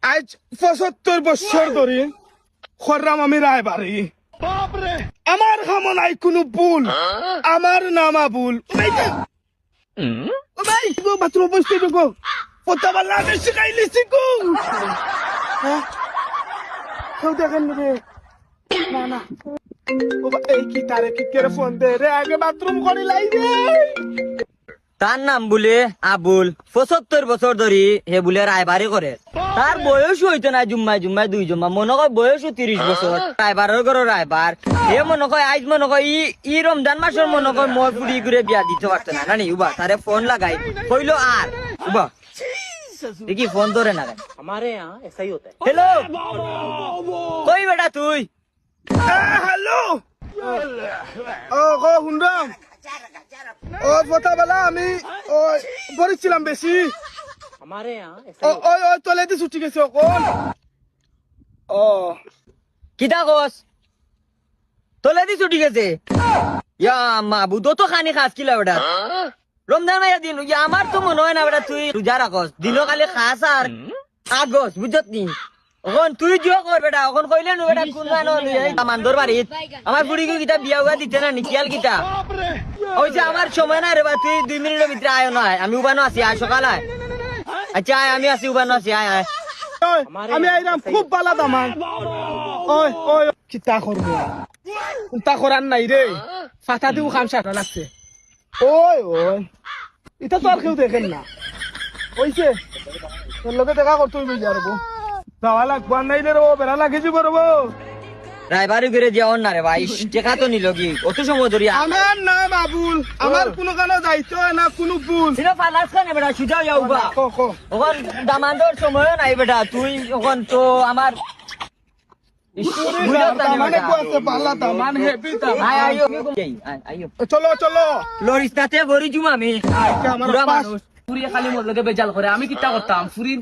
আজ 75 বছর ধরে খররাম আমি রায়বাড়ি আমার খামো নাই কোনো ভুল আমার নামা ভুল বাথরুম বসতে ঢুকো পতা বালা শিখাইলি শিখু কেউ দেখেন রে না না এই কি তারে কি করে ফোন দে রে আগে বাথরুম করে লাই রে তার নাম বলে আবুল 75 বছর ধরে হে বলে রায়বাড়ি করে তার বয়স হইতো না জুম্মায় জুম্মায় 2 জুম্মা মনে হয় বয়স 30 বছর রায়বারের ঘর রায়বার হে মনে হয় আজ মনে হয় ই রমজান মাসের মনে হয় মোর পুরি করে বিয়া দিতে পারতো না নানি উবা তারে ফোন লাগাই কইলো আর উবা দেখি ফোন ধরে না हमारे यहाँ ऐसा ही होता है। হ্যালো কই বেটা তুই হ্যালো ও গো হুন্ডাম ও পতা বালা আমি ও পড়েছিলাম বেশি हमारे यहाँ ऐसा ও ही होता ওই ওই তলেতে ছুটি গেছে কোন ও কিটা কস তোলে দি ছুটি গেছে ইয়া মাবু তো খানি খাস কিলা বেটা রমজান মাইয়া দিন ইয়া আমার তো মনে হয় না বেটা তুই রোজা রাখস দিনও কালে খাস আর আগস বুঝত নি এখন তুই জিও কর বেটা এখন কইলে নো বেটা কোন জানো মান্দর বাড়িত আমার বুড়ি কিটা বিয়া হুয়া দিতে না নিকিয়াল কিটা ওই যে আমার সময় না রে বা তুই 2 মিনিটের ভিতরে আয় না আমি উবানো আছি আয় সকাল আয় আচ্ছা আয় আমি আছি উবানো আছি আয় আয় ওই, আমি আইরাম খুব বালা দামান ওই ওই কিতা করবো চিন্তা করার নাই রে ফাটা দিও খাম সাটা লাগছে ওই ওই এটা তো আর কেউ দেখেন না ওইছে তোর লোকে দেখা করতে হইবে যাবো যাওয়া লাগবো আর নাই রে ও বেড়া লাগে যাব রবো রায়বাড়ি করে দিয়া না রে ভাই টেকা তো নিল কি অত সময় ধরিয়া আমার না বাবুল আমার কোনো কানো দায়িত্ব না কোনো ভুল সিনো ফালাস খানে বেটা সুজাও যাওবা কো কো ওখান দামান্দর সময় নাই বেটা তুই ওখান তো আমার মানে আছে বালা দামান হেভি দামান আইও চলো চলো লরিস তাতে ভরি জুম আমি আমার পুরা পাস মানুষ পুরিয়ে খালি মজলকে বেজাল করে আমি কিটা করতাম ফুরিন